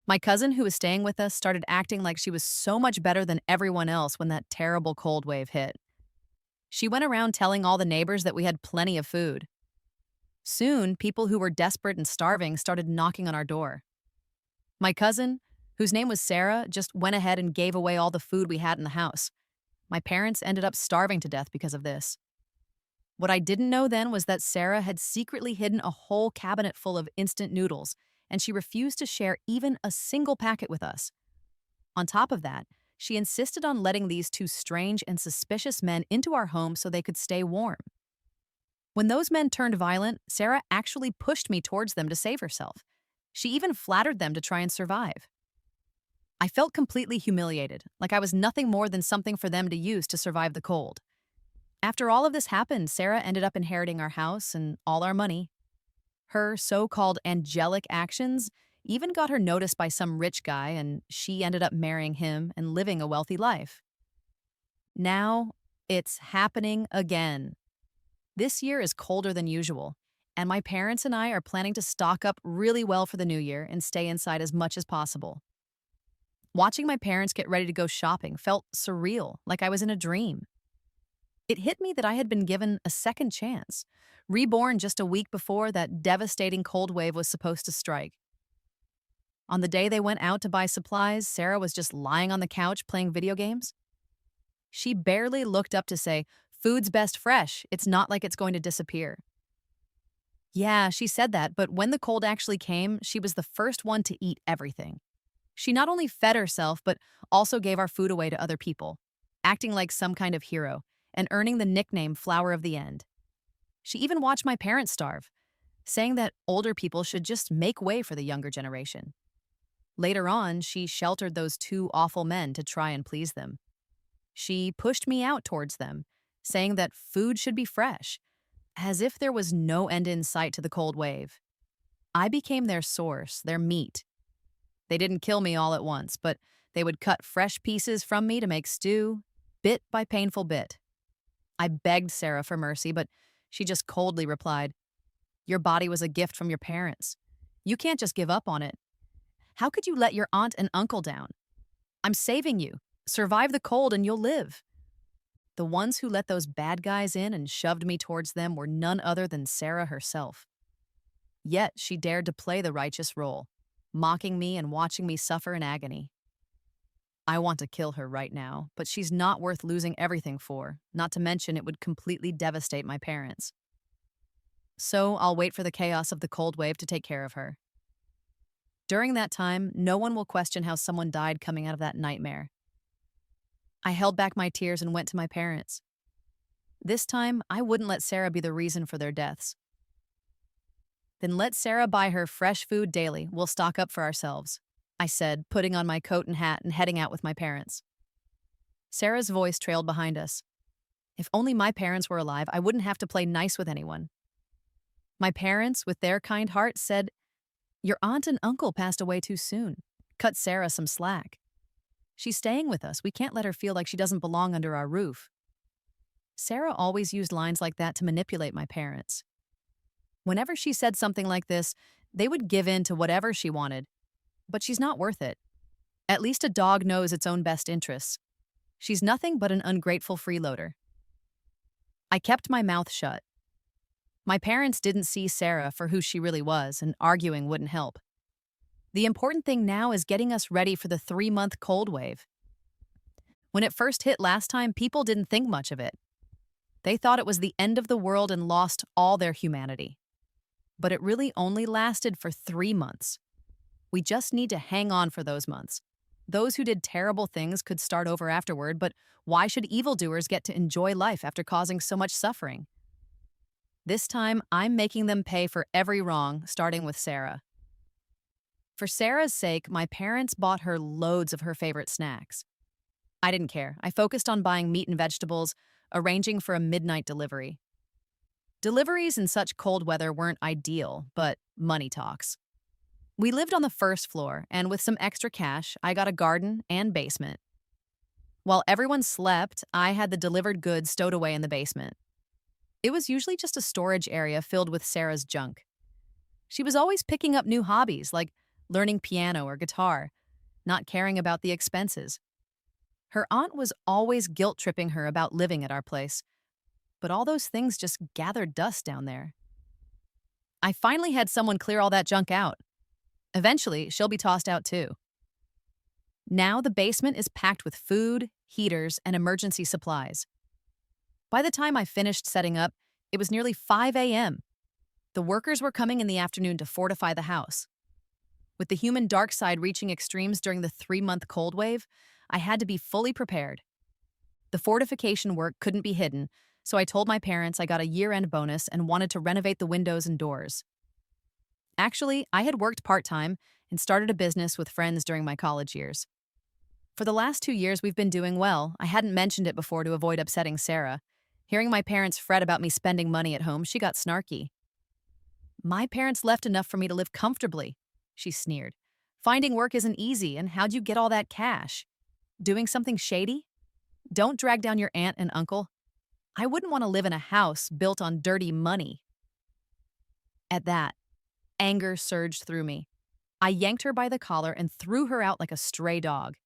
My cousin, who was staying with us, started acting like she was so much better than everyone else when that terrible cold wave hit. She went around telling all the neighbors that we had plenty of food. Soon, people who were desperate and starving started knocking on our door. My cousin, whose name was Sarah, just went ahead and gave away all the food we had in the house. My parents ended up starving to death because of this. What I didn't know then was that Sarah had secretly hidden a whole cabinet full of instant noodles, and she refused to share even a single packet with us. On top of that, she insisted on letting these two strange and suspicious men into our home so they could stay warm. When those men turned violent, Sarah actually pushed me towards them to save herself. She even flattered them to try and survive. I felt completely humiliated, like I was nothing more than something for them to use to survive the cold. After all of this happened, Sarah ended up inheriting our house and all our money. Her so-called angelic actions even got her noticed by some rich guy, and she ended up marrying him and living a wealthy life. Now, it's happening again. This year is colder than usual, and my parents and I are planning to stock up really well for the new year and stay inside as much as possible. Watching my parents get ready to go shopping felt surreal, like I was in a dream. It hit me that I had been given a second chance, reborn just a week before that devastating cold wave was supposed to strike. On the day they went out to buy supplies, Sarah was just lying on the couch playing video games. She barely looked up to say, "Food's best fresh, it's not like it's going to disappear." Yeah, she said that, but when the cold actually came, she was the first one to eat everything. She not only fed herself, but also gave our food away to other people, acting like some kind of hero and earning the nickname Flower of the End. She even watched my parents starve, saying that older people should just make way for the younger generation. Later on, she sheltered those two awful men to try and please them. She pushed me out towards them, saying that food should be fresh, as if there was no end in sight to the cold wave. I became their source, their meat. They didn't kill me all at once, but they would cut fresh pieces from me to make stew, bit by painful bit. I begged Sarah for mercy, but she just coldly replied, "Your body was a gift from your parents. You can't just give up on it. How could you let your aunt and uncle down? I'm saving you. Survive the cold and you'll live." The ones who let those bad guys in and shoved me towards them were none other than Sarah herself. Yet she dared to play the righteous role, mocking me and watching me suffer in agony. I want to kill her right now, but she's not worth losing everything for, not to mention it would completely devastate my parents. So I'll wait for the chaos of the cold wave to take care of her. During that time, no one will question how someone died coming out of that nightmare. I held back my tears and went to my parents. This time, I wouldn't let Sarah be the reason for their deaths. "Then let Sarah buy her fresh food daily. We'll stock up for ourselves," I said, putting on my coat and hat and heading out with my parents. Sarah's voice trailed behind us. If only my parents were alive, I wouldn't have to play nice with anyone. My parents, with their kind hearts, said, "Your aunt and uncle passed away too soon. Cut Sarah some slack. She's staying with us. We can't let her feel like she doesn't belong under our roof." Sarah always used lines like that to manipulate my parents. Whenever she said something like this, they would give in to whatever she wanted. But she's not worth it. At least a dog knows its own best interests. She's nothing but an ungrateful freeloader. I kept my mouth shut. My parents didn't see Sarah for who she really was, and arguing wouldn't help. The important thing now is getting us ready for the 3-month cold wave. When it first hit last time, people didn't think much of it. They thought it was the end of the world and lost all their humanity. But it really only lasted for 3 months. We just need to hang on for those months. Those who did terrible things could start over afterward, but why should evildoers get to enjoy life after causing so much suffering? This time, I'm making them pay for every wrong, starting with Sarah. For Sarah's sake, my parents bought her loads of her favorite snacks. I didn't care. I focused on buying meat and vegetables, arranging for a midnight delivery. Deliveries in such cold weather weren't ideal, but money talks. We lived on the first floor, and with some extra cash, I got a garden and basement. While everyone slept, I had the delivered goods stowed away in the basement. It was usually just a storage area filled with Sarah's junk. She was always picking up new hobbies, like learning piano or guitar, not caring about the expenses. Her aunt was always guilt-tripping her about living at our place, but all those things just gathered dust down there. I finally had someone clear all that junk out. Eventually, she'll be tossed out too. Now the basement is packed with food, heaters, and emergency supplies. By the time I finished setting up, it was nearly 5 a.m. The workers were coming in the afternoon to fortify the house. With the human dark side reaching extremes during the 3-month cold wave, I had to be fully prepared. The fortification work couldn't be hidden, so I told my parents I got a year-end bonus and wanted to renovate the windows and doors. Actually, I had worked part-time and started a business with friends during my college years. For the last 2 years, we've been doing well. I hadn't mentioned it before to avoid upsetting Sarah. Hearing my parents fret about me spending money at home, she got snarky. "My parents left enough for me to live comfortably," she sneered. "Finding work isn't easy, and how'd you get all that cash? Doing something shady? Don't drag down your aunt and uncle. I wouldn't want to live in a house built on dirty money." At that, anger surged through me. I yanked her by the collar and threw her out like a stray dog.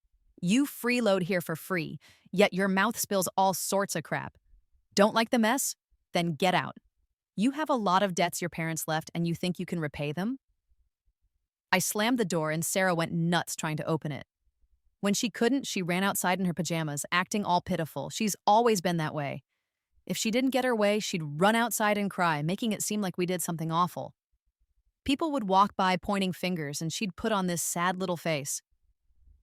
"You freeload here for free, yet your mouth spills all sorts of crap. Don't like the mess? Then get out. You have a lot of debts your parents left and you think you can repay them?" I slammed the door and Sarah went nuts trying to open it. When she couldn't, she ran outside in her pajamas, acting all pitiful. She's always been that way. If she didn't get her way, she'd run outside and cry, making it seem like we did something awful. People would walk by pointing fingers and she'd put on this sad little face.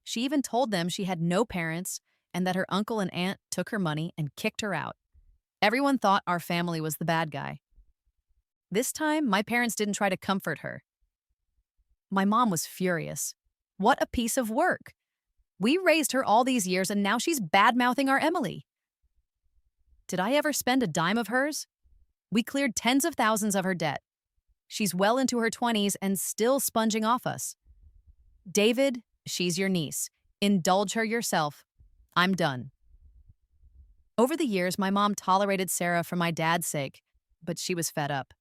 She even told them she had no parents and that her uncle and aunt took her money and kicked her out. Everyone thought our family was the bad guy. This time, my parents didn't try to comfort her. My mom was furious. What a piece of work! We raised her all these years and now she's bad-mouthing our Emily. Did I ever spend a dime of hers? We cleared tens of thousands of her debt. She's well into her 20s and still sponging off us. David, she's your niece. Indulge her yourself. I'm done. Over the years, my mom tolerated Sarah for my dad's sake, but she was fed up.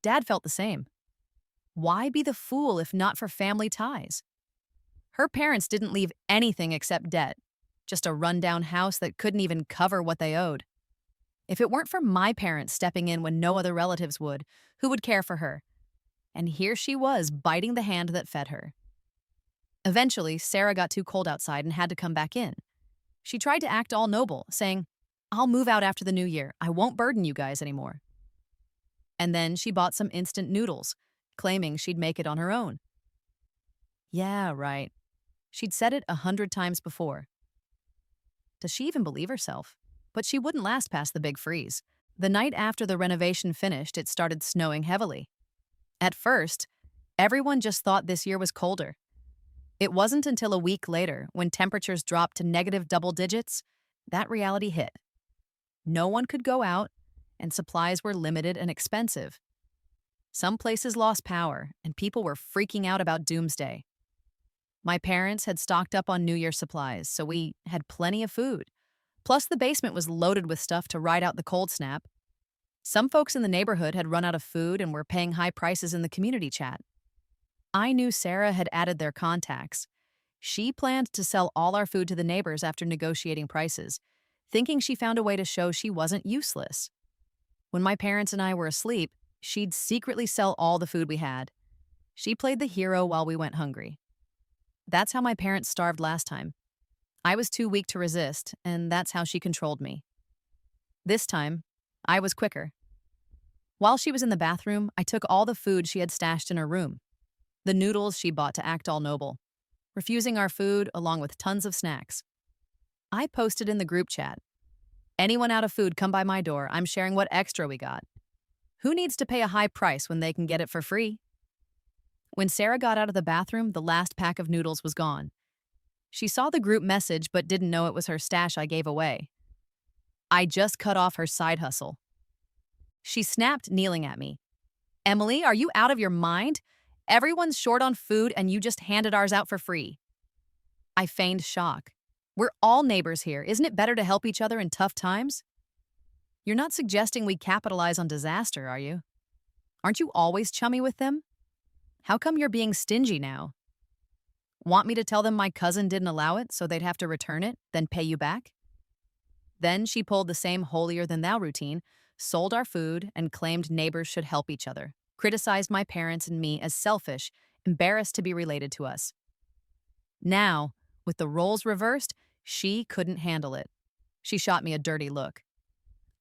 Dad felt the same. Why be the fool if not for family ties? Her parents didn't leave anything except debt, just a rundown house that couldn't even cover what they owed. If it weren't for my parents stepping in when no other relatives would, who would care for her? And here she was, biting the hand that fed her. Eventually, Sarah got too cold outside and had to come back in. She tried to act all noble, saying, "I'll move out after the new year. I won't burden you guys anymore." And then she bought some instant noodles, claiming she'd make it on her own. Yeah, right. She'd said it 100 times before. Does she even believe herself? But she wouldn't last past the big freeze. The night after the renovation finished, it started snowing heavily. At first, everyone just thought this year was colder. It wasn't until a week later, when temperatures dropped to negative double digits, that reality hit. No one could go out, and supplies were limited and expensive. Some places lost power, and people were freaking out about doomsday. My parents had stocked up on New Year supplies, so we had plenty of food. Plus, the basement was loaded with stuff to ride out the cold snap. Some folks in the neighborhood had run out of food and were paying high prices in the community chat. I knew Sarah had added their contacts. She planned to sell all our food to the neighbors after negotiating prices, thinking she found a way to show she wasn't useless. When my parents and I were asleep, she'd secretly sell all the food we had. She played the hero while we went hungry. That's how my parents starved last time. I was too weak to resist, and that's how she controlled me. This time, I was quicker. While she was in the bathroom, I took all the food she had stashed in her room. The noodles she bought to act all noble, refusing our food along with tons of snacks. I posted in the group chat, "Anyone out of food, come by my door. I'm sharing what extra we got." Who needs to pay a high price when they can get it for free? When Sarah got out of the bathroom, the last pack of noodles was gone. She saw the group message but didn't know it was her stash I gave away. I just cut off her side hustle. She snapped, kneeling at me. "Emily, are you out of your mind? Everyone's short on food and you just handed ours out for free." I feigned shock. "We're all neighbors here. Isn't it better to help each other in tough times?" "You're not suggesting we capitalize on disaster, are you? Aren't you always chummy with them?" How come you're being stingy now? Want me to tell them my cousin didn't allow it so they'd have to return it, then pay you back? Then she pulled the same holier than thou routine, sold our food, and claimed neighbors should help each other, criticized my parents and me as selfish, embarrassed to be related to us. Now, with the roles reversed, she couldn't handle it. She shot me a dirty look.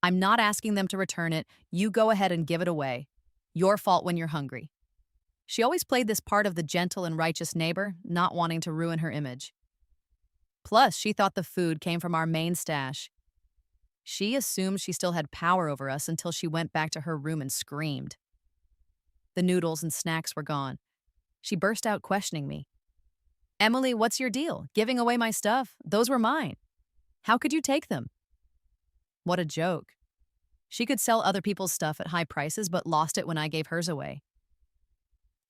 I'm not asking them to return it. You go ahead and give it away. Your fault when you're hungry. She always played this part of the gentle and righteous neighbor, not wanting to ruin her image. Plus, she thought the food came from our main stash. She assumed she still had power over us until she went back to her room and screamed. The noodles and snacks were gone. She burst out questioning me. Emily, what's your deal? Giving away my stuff? Those were mine. How could you take them? What a joke. She could sell other people's stuff at high prices, but lost it when I gave hers away.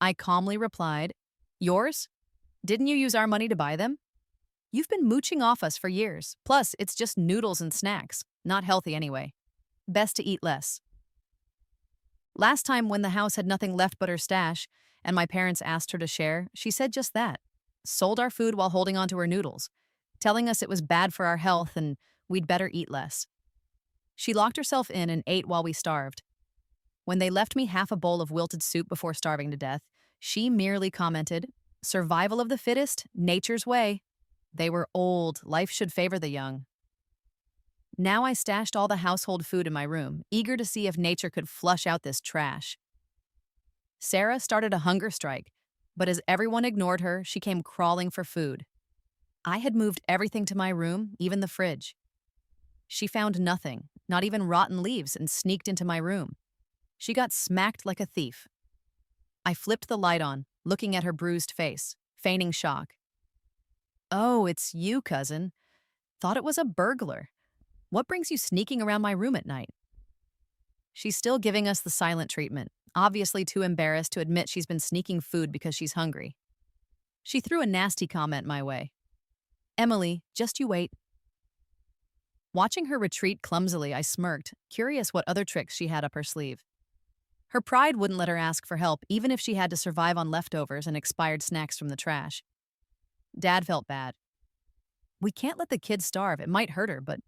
I calmly replied, Yours? Didn't you use our money to buy them? You've been mooching off us for years. Plus, it's just noodles and snacks. Not healthy anyway. Best to eat less. Last time when the house had nothing left but her stash, and my parents asked her to share, she said just that. Sold our food while holding on to her noodles, telling us it was bad for our health and we'd better eat less. She locked herself in and ate while we starved. When they left me half a bowl of wilted soup before starving to death, she merely commented, Survival of the fittest, nature's way. They were old, life should favor the young. Now I stashed all the household food in my room, eager to see if nature could flush out this trash. Sarah started a hunger strike, but as everyone ignored her, she came crawling for food. I had moved everything to my room, even the fridge. She found nothing, not even rotten leaves, and sneaked into my room. She got smacked like a thief. I flipped the light on, looking at her bruised face, feigning shock. Oh, it's you, cousin. Thought it was a burglar. What brings you sneaking around my room at night? She's still giving us the silent treatment, obviously too embarrassed to admit she's been sneaking food because she's hungry. She threw a nasty comment my way. Emily, just you wait. Watching her retreat clumsily, I smirked, curious what other tricks she had up her sleeve. Her pride wouldn't let her ask for help, even if she had to survive on leftovers and expired snacks from the trash. Dad felt bad. We can't let the kid starve. It might hurt her, but...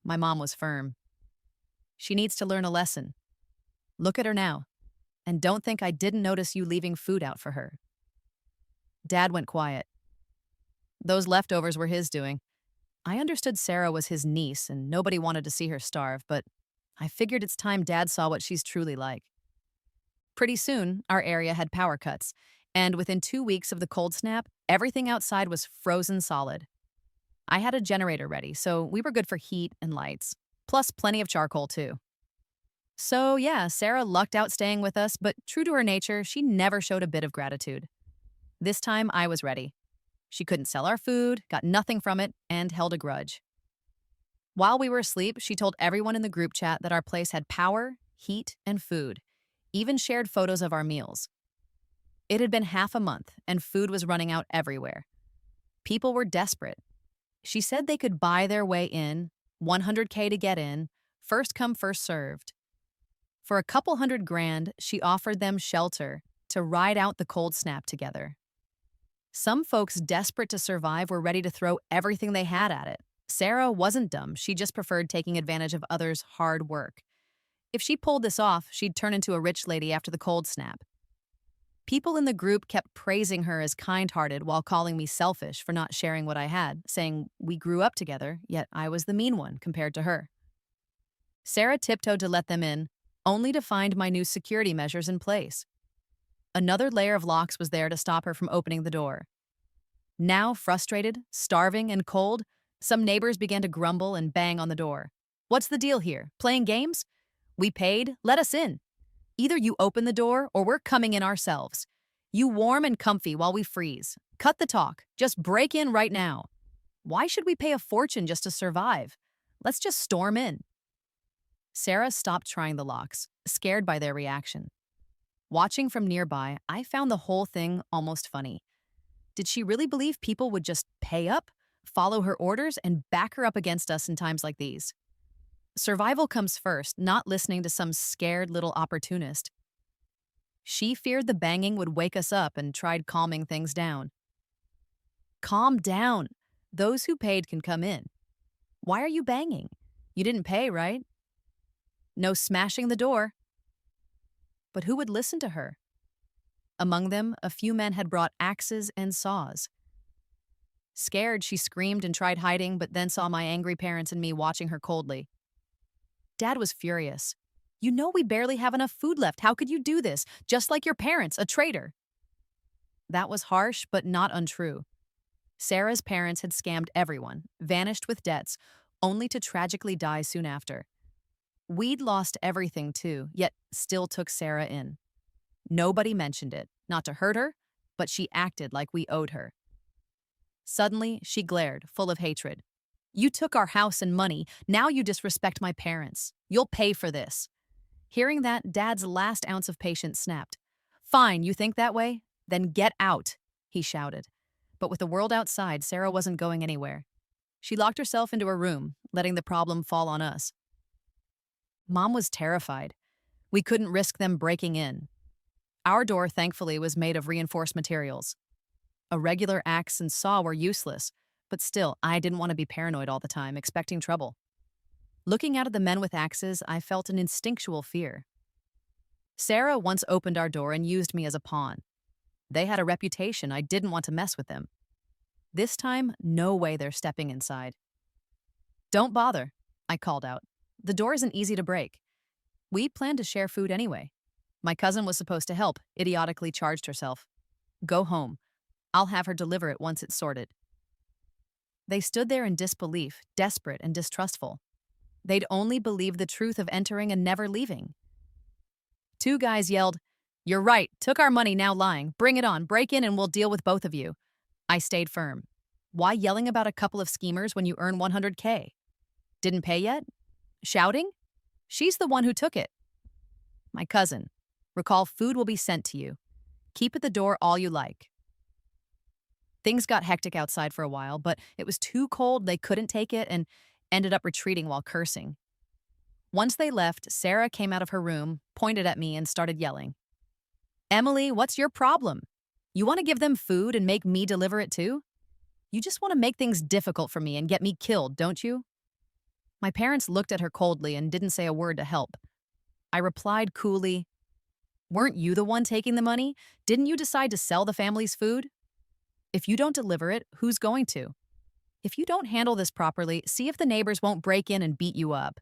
My mom was firm. She needs to learn a lesson. Look at her now. And don't think I didn't notice you leaving food out for her. Dad went quiet. Those leftovers were his doing. I understood Sarah was his niece and nobody wanted to see her starve, but I figured it's time Dad saw what she's truly like. Pretty soon, our area had power cuts, and within 2 weeks of the cold snap, everything outside was frozen solid. I had a generator ready, so we were good for heat and lights, plus plenty of charcoal too. So yeah, Sarah lucked out staying with us, but true to her nature, she never showed a bit of gratitude. This time, I was ready. She couldn't sell our food, got nothing from it, and held a grudge. While we were asleep, she told everyone in the group chat that our place had power, heat, and food, even shared photos of our meals. It had been half a month, and food was running out everywhere. People were desperate. She said they could buy their way in, $100K to get in, first come, first served. For a couple $100,000, she offered them shelter to ride out the cold snap together. Some folks desperate to survive were ready to throw everything they had at it. Sarah wasn't dumb, she just preferred taking advantage of others' hard work. If she pulled this off, she'd turn into a rich lady after the cold snap. People in the group kept praising her as kind-hearted while calling me selfish for not sharing what I had, saying we grew up together, yet I was the mean one compared to her. Sarah tiptoed to let them in, only to find my new security measures in place. Another layer of locks was there to stop her from opening the door. Now frustrated, starving, and cold, some neighbors began to grumble and bang on the door. What's the deal here? Playing games? We paid, let us in. Either you open the door or we're coming in ourselves. You warm and comfy while we freeze. Cut the talk. Just break in right now. Why should we pay a fortune just to survive? Let's just storm in. Sarah stopped trying the locks, scared by their reaction. Watching from nearby, I found the whole thing almost funny. Did she really believe people would just pay up, follow her orders, and back her up against us in times like these? Survival comes first, not listening to some scared little opportunist. She feared the banging would wake us up and tried calming things down. Calm down. Those who paid can come in. Why are you banging? You didn't pay, right? No smashing the door. But who would listen to her? Among them, a few men had brought axes and saws. Scared, she screamed and tried hiding, but then saw my angry parents and me watching her coldly. Dad was furious. You know we barely have enough food left. How could you do this? Just like your parents, a traitor. That was harsh, but not untrue. Sarah's parents had scammed everyone, vanished with debts, only to tragically die soon after. We'd lost everything too, yet still took Sarah in. Nobody mentioned it, not to hurt her, but she acted like we owed her. Suddenly, she glared, full of hatred. You took our house and money, now you disrespect my parents. You'll pay for this. Hearing that, Dad's last ounce of patience snapped. Fine, you think that way? Then get out, he shouted. But with the world outside, Sarah wasn't going anywhere. She locked herself into her room, letting the problem fall on us. Mom was terrified. We couldn't risk them breaking in. Our door, thankfully, was made of reinforced materials. A regular axe and saw were useless, but still, I didn't want to be paranoid all the time, expecting trouble. Looking out at the men with axes, I felt an instinctual fear. Sarah once opened our door and used me as a pawn. They had a reputation. I didn't want to mess with them. This time, no way they're stepping inside. Don't bother, I called out. The door isn't easy to break. We planned to share food anyway. My cousin was supposed to help, idiotically charged herself. Go home. I'll have her deliver it once it's sorted. They stood there in disbelief, desperate and distrustful. They'd only believed the truth of entering and never leaving. Two guys yelled, You're right, took our money, now lying. Bring it on, break in and we'll deal with both of you. I stayed firm. Why yelling about a couple of schemers when you earn 100K? Didn't pay yet? Shouting? She's the one who took it. My cousin. Recall, food will be sent to you. Keep at the door all you like. Things got hectic outside for a while, but it was too cold, they couldn't take it, and ended up retreating while cursing. Once they left, Sarah came out of her room, pointed at me, and started yelling. Emily, what's your problem? You want to give them food and make me deliver it too? You just want to make things difficult for me and get me killed, don't you? My parents looked at her coldly and didn't say a word to help. I replied coolly, Weren't you the one taking the money? Didn't you decide to sell the family's food? If you don't deliver it, who's going to? If you don't handle this properly, see if the neighbors won't break in and beat you up.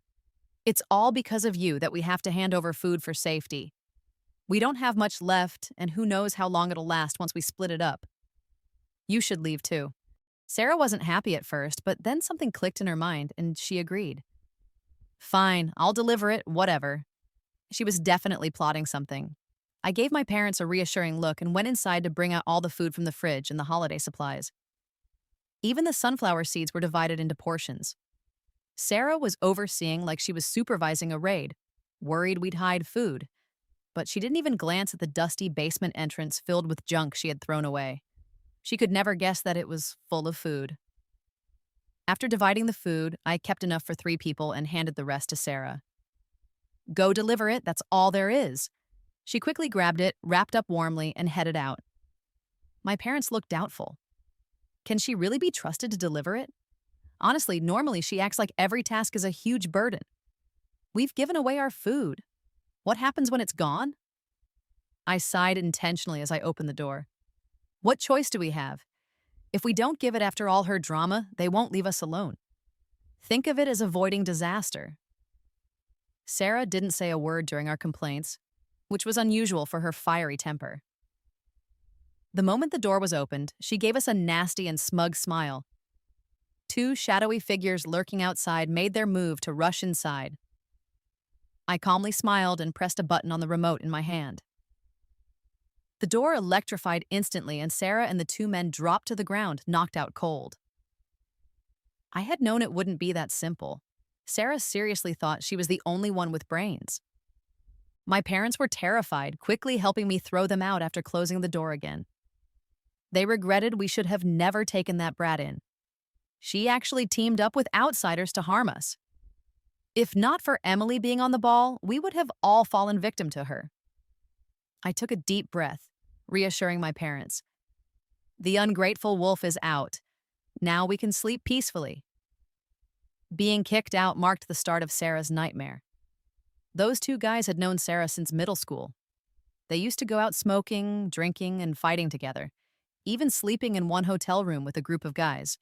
It's all because of you that we have to hand over food for safety. We don't have much left, and who knows how long it'll last once we split it up. You should leave too. Sarah wasn't happy at first, but then something clicked in her mind, and she agreed. Fine, I'll deliver it, whatever. She was definitely plotting something. I gave my parents a reassuring look and went inside to bring out all the food from the fridge and the holiday supplies. Even the sunflower seeds were divided into portions. Sarah was overseeing like she was supervising a raid, worried we'd hide food. But she didn't even glance at the dusty basement entrance filled with junk she had thrown away. She could never guess that it was full of food. After dividing the food, I kept enough for 3 people and handed the rest to Sarah. Go deliver it, that's all there is. She quickly grabbed it, wrapped up warmly, and headed out. My parents looked doubtful. Can she really be trusted to deliver it? Honestly, normally she acts like every task is a huge burden. We've given away our food. What happens when it's gone? I sighed intentionally as I opened the door. What choice do we have? If we don't give it after all her drama, they won't leave us alone. Think of it as avoiding disaster. Sarah didn't say a word during our complaints, which was unusual for her fiery temper. The moment the door was opened, she gave us a nasty and smug smile. 2 shadowy figures lurking outside made their move to rush inside. I calmly smiled and pressed a button on the remote in my hand. The door electrified instantly, and Sarah and the 2 men dropped to the ground, knocked out cold. I had known it wouldn't be that simple. Sarah seriously thought she was the only one with brains. My parents were terrified, quickly helping me throw them out after closing the door again. They regretted we should have never taken that brat in. She actually teamed up with outsiders to harm us. If not for Emily being on the ball, we would have all fallen victim to her. I took a deep breath, reassuring my parents. The ungrateful wolf is out. Now we can sleep peacefully. Being kicked out marked the start of Sarah's nightmare. Those two guys had known Sarah since middle school. They used to go out smoking, drinking, and fighting together, even sleeping in one hotel room with a group of guys,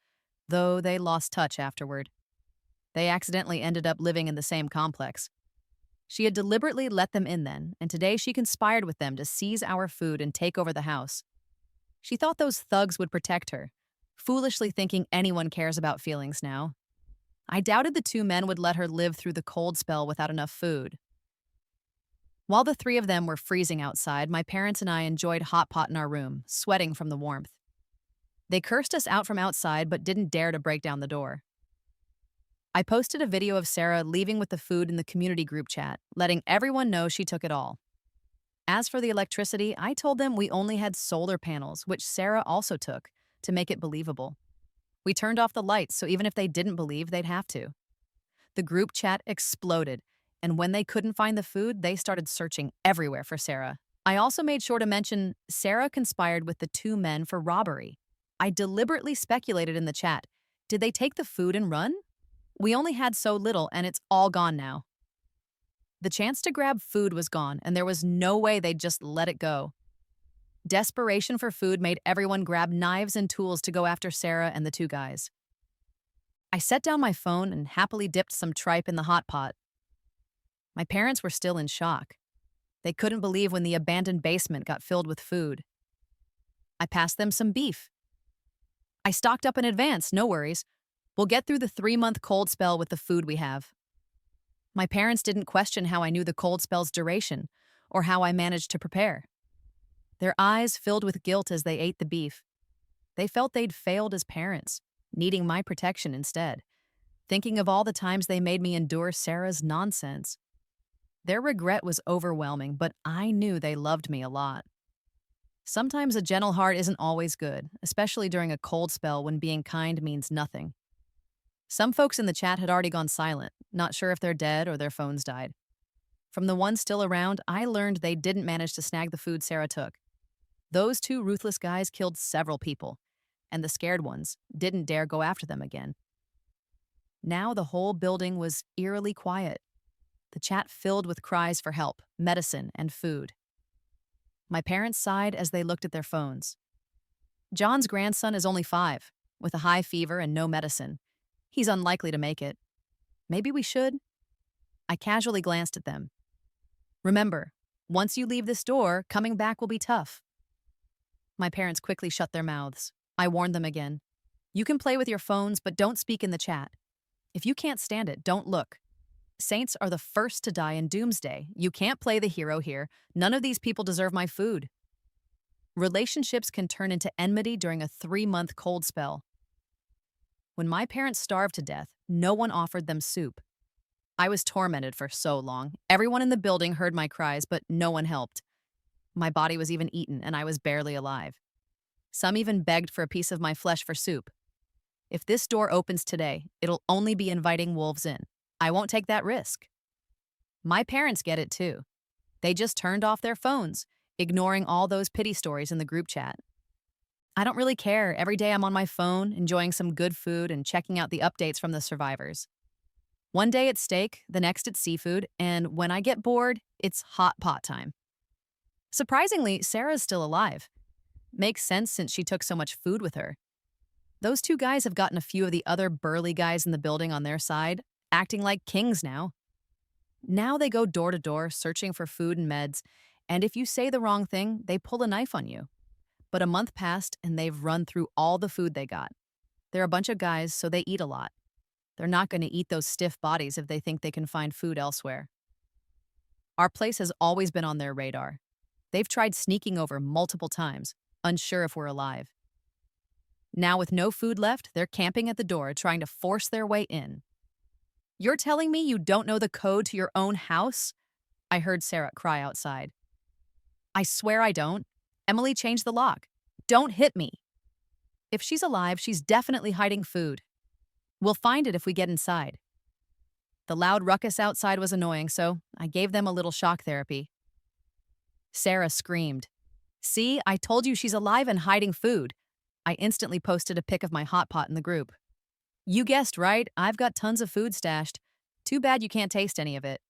though they lost touch afterward. They accidentally ended up living in the same complex. She had deliberately let them in then, and today she conspired with them to seize our food and take over the house. She thought those thugs would protect her, foolishly thinking anyone cares about feelings now. I doubted the two men would let her live through the cold spell without enough food. While the three of them were freezing outside, my parents and I enjoyed hot pot in our room, sweating from the warmth. They cursed us out from outside but didn't dare to break down the door. I posted a video of Sarah leaving with the food in the community group chat, letting everyone know she took it all. As for the electricity, I told them we only had solar panels, which Sarah also took, to make it believable. We turned off the lights, so even if they didn't believe, they'd have to. The group chat exploded, and when they couldn't find the food, they started searching everywhere for Sarah. I also made sure to mention Sarah conspired with the two men for robbery. I deliberately speculated in the chat. Did they take the food and run? We only had so little, and it's all gone now. The chance to grab food was gone, and there was no way they'd just let it go. Desperation for food made everyone grab knives and tools to go after Sarah and the two guys. I set down my phone and happily dipped some tripe in the hot pot. My parents were still in shock. They couldn't believe when the abandoned basement got filled with food. I passed them some beef. I stocked up in advance, no worries. We'll get through the 3-month cold spell with the food we have. My parents didn't question how I knew the cold spell's duration or how I managed to prepare. Their eyes filled with guilt as they ate the beef. They felt they'd failed as parents, needing my protection instead, thinking of all the times they made me endure Sarah's nonsense. Their regret was overwhelming, but I knew they loved me a lot. Sometimes a gentle heart isn't always good, especially during a cold spell when being kind means nothing. Some folks in the chat had already gone silent, not sure if they're dead or their phones died. From the ones still around, I learned they didn't manage to snag the food Sarah took. Those two ruthless guys killed several people, and the scared ones didn't dare go after them again. Now the whole building was eerily quiet, the chat filled with cries for help, medicine, and food. My parents sighed as they looked at their phones. John's grandson is only 5, with a high fever and no medicine. He's unlikely to make it. Maybe we should? I casually glanced at them. Remember, once you leave this door, coming back will be tough. My parents quickly shut their mouths. I warned them again. You can play with your phones, but don't speak in the chat. If you can't stand it, don't look. Saints are the first to die in doomsday. You can't play the hero here. None of these people deserve my food. Relationships can turn into enmity during a 3-month cold spell. When my parents starved to death, no one offered them soup. I was tormented for so long. Everyone in the building heard my cries, but no one helped. My body was even eaten, and I was barely alive. Some even begged for a piece of my flesh for soup. If this door opens today, it'll only be inviting wolves in. I won't take that risk. My parents get it too. They just turned off their phones, ignoring all those pity stories in the group chat. I don't really care. Every day I'm on my phone, enjoying some good food and checking out the updates from the survivors. One day it's steak, the next it's seafood, and when I get bored, it's hot pot time. Surprisingly, Sarah's still alive. Makes sense since she took so much food with her. Those two guys have gotten a few of the other burly guys in the building on their side, acting like kings now. Now they go door to door searching for food and meds, and if you say the wrong thing, they pull a knife on you. But a month passed and they've run through all the food they got. They're a bunch of guys, so they eat a lot. They're not going to eat those stiff bodies if they think they can find food elsewhere. Our place has always been on their radar. They've tried sneaking over multiple times, unsure if we're alive. Now with no food left, they're camping at the door trying to force their way in. You're telling me you don't know the code to your own house? I heard Sarah cry outside. I swear I don't. Emily changed the lock. Don't hit me. If she's alive, she's definitely hiding food. We'll find it if we get inside. The loud ruckus outside was annoying, so I gave them a little shock therapy. Sarah screamed. See, I told you she's alive and hiding food. I instantly posted a pic of my hot pot in the group. You guessed right, I've got tons of food stashed. Too bad you can't taste any of it.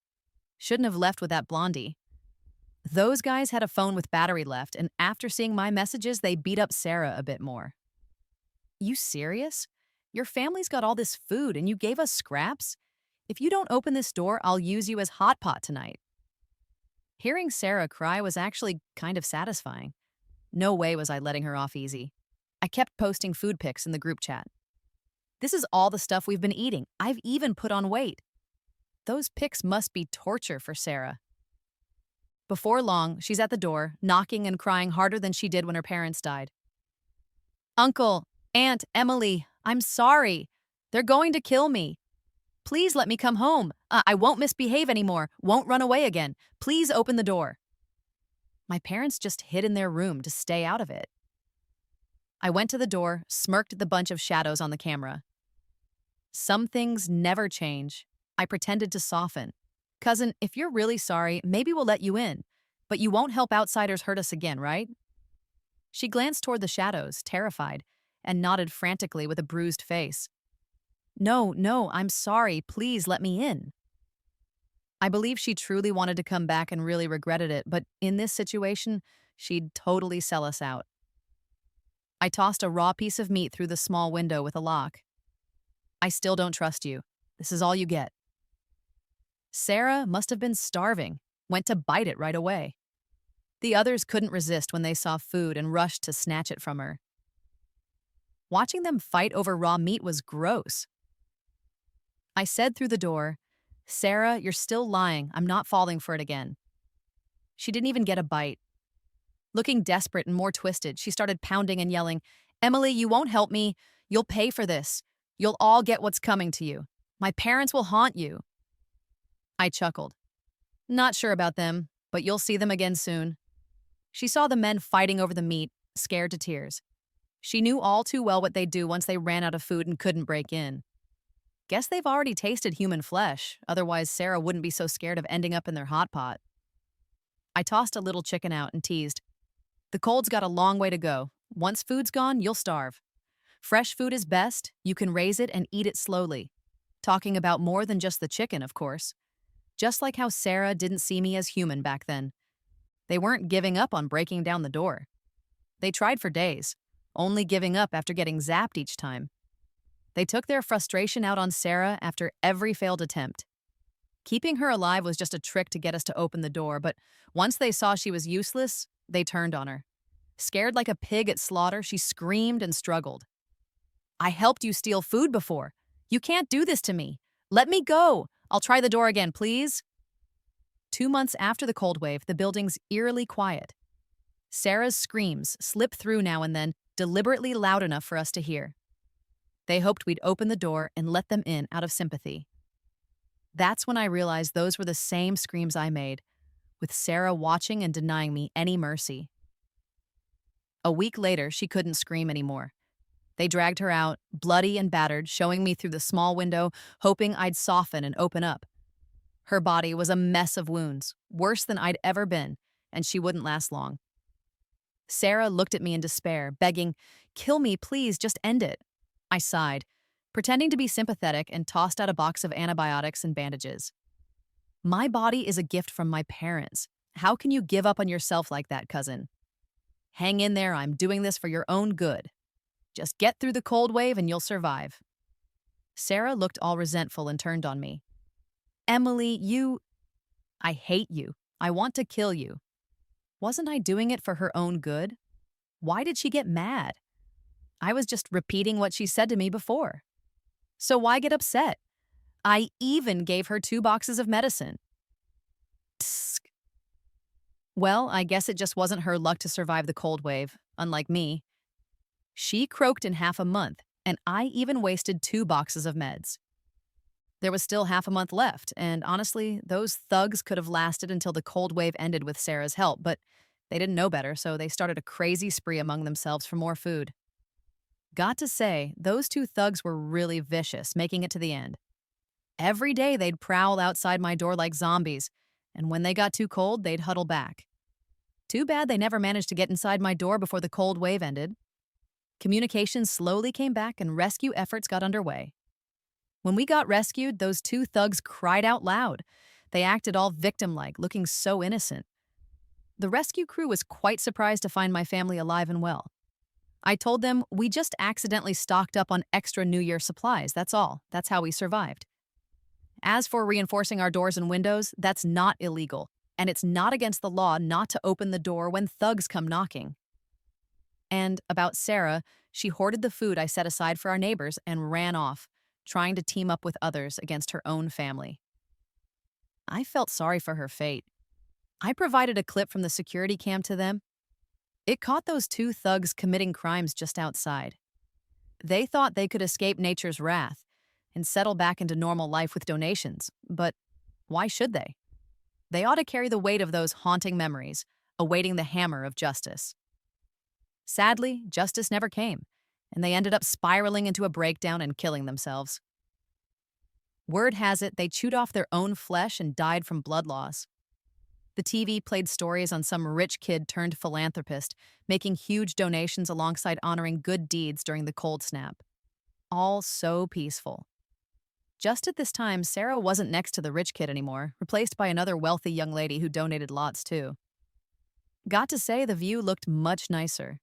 Shouldn't have left with that blondie. Those guys had a phone with battery left, and after seeing my messages, they beat up Sarah a bit more. You serious? Your family's got all this food and you gave us scraps? If you don't open this door, I'll use you as hot pot tonight. Hearing Sarah cry was actually kind of satisfying. No way was I letting her off easy. I kept posting food pics in the group chat. This is all the stuff we've been eating. I've even put on weight. Those pics must be torture for Sarah. Before long, she's at the door, knocking and crying harder than she did when her parents died. Uncle, Aunt, Emily, I'm sorry. They're going to kill me. Please let me come home. I won't misbehave anymore, won't run away again. Please open the door. My parents just hid in their room to stay out of it. I went to the door, smirked at the bunch of shadows on the camera. Some things never change. I pretended to soften. Cousin, if you're really sorry, maybe we'll let you in. But you won't help outsiders hurt us again, right? She glanced toward the shadows, terrified, and nodded frantically with a bruised face. No, I'm sorry. Please let me in. I believe she truly wanted to come back and really regretted it, but in this situation, she'd totally sell us out. I tossed a raw piece of meat through the small window with a lock. I still don't trust you. This is all you get. Sarah must have been starving, went to bite it right away. The others couldn't resist when they saw food and rushed to snatch it from her. Watching them fight over raw meat was gross. I said through the door, Sarah, you're still lying. I'm not falling for it again. She didn't even get a bite. Looking desperate and more twisted, she started pounding and yelling, Emily, you won't help me. You'll pay for this. You'll all get what's coming to you. My parents will haunt you. I chuckled. Not sure about them, but you'll see them again soon. She saw the men fighting over the meat, scared to tears. She knew all too well what they'd do once they ran out of food and couldn't break in. Guess they've already tasted human flesh, otherwise Sarah wouldn't be so scared of ending up in their hot pot. I tossed a little chicken out and teased. The cold's got a long way to go. Once food's gone, you'll starve. Fresh food is best. You can raise it and eat it slowly. Talking about more than just the chicken, of course. Just like how Sarah didn't see me as human back then. They weren't giving up on breaking down the door. They tried for days, only giving up after getting zapped each time. They took their frustration out on Sarah after every failed attempt. Keeping her alive was just a trick to get us to open the door, but once they saw she was useless, they turned on her. Scared like a pig at slaughter, she screamed and struggled. I helped you steal food before. You can't do this to me. Let me go. I'll try the door again, please. 2 months after the cold wave, the building's eerily quiet. Sarah's screams slip through now and then, deliberately loud enough for us to hear. They hoped we'd open the door and let them in out of sympathy. That's when I realized those were the same screams I made, with Sarah watching and denying me any mercy. A week later, she couldn't scream anymore. They dragged her out, bloody and battered, showing me through the small window, hoping I'd soften and open up. Her body was a mess of wounds, worse than I'd ever been, and she wouldn't last long. Sarah looked at me in despair, begging, "Kill me, please, just end it." I sighed, pretending to be sympathetic, and tossed out a box of antibiotics and bandages. My body is a gift from my parents. How can you give up on yourself like that, cousin? Hang in there, I'm doing this for your own good. Just get through the cold wave and you'll survive. Sarah looked all resentful and turned on me. Emily, I hate you. I want to kill you. Wasn't I doing it for her own good? Why did she get mad? I was just repeating what she said to me before. So why get upset? I even gave her 2 boxes of medicine. Tsk. Well, I guess it just wasn't her luck to survive the cold wave, unlike me. She croaked in half a month, and I even wasted 2 boxes of meds. There was still half a month left, and honestly, those thugs could have lasted until the cold wave ended with Sarah's help, but they didn't know better, so they started a crazy spree among themselves for more food. Got to say, those 2 thugs were really vicious, making it to the end. Every day they'd prowl outside my door like zombies, and when they got too cold, they'd huddle back. Too bad they never managed to get inside my door before the cold wave ended. Communication slowly came back and rescue efforts got underway. When we got rescued, those two thugs cried out loud. They acted all victim-like, looking so innocent. The rescue crew was quite surprised to find my family alive and well. I told them we just accidentally stocked up on extra New Year supplies, that's all. That's how we survived. As for reinforcing our doors and windows, that's not illegal, and it's not against the law not to open the door when thugs come knocking. And about Sarah, she hoarded the food I set aside for our neighbors and ran off, trying to team up with others against her own family. I felt sorry for her fate. I provided a clip from the security cam to them. It caught those two thugs committing crimes just outside. They thought they could escape nature's wrath and settle back into normal life with donations, but why should they? They ought to carry the weight of those haunting memories, awaiting the hammer of justice. Sadly, justice never came, and they ended up spiraling into a breakdown and killing themselves. Word has it they chewed off their own flesh and died from blood loss. The TV played stories on some rich kid turned philanthropist making huge donations alongside honoring good deeds during the cold snap. All so peaceful. Just at this time, Sarah wasn't next to the rich kid anymore, replaced by another wealthy young lady who donated lots too. Got to say, the view looked much nicer.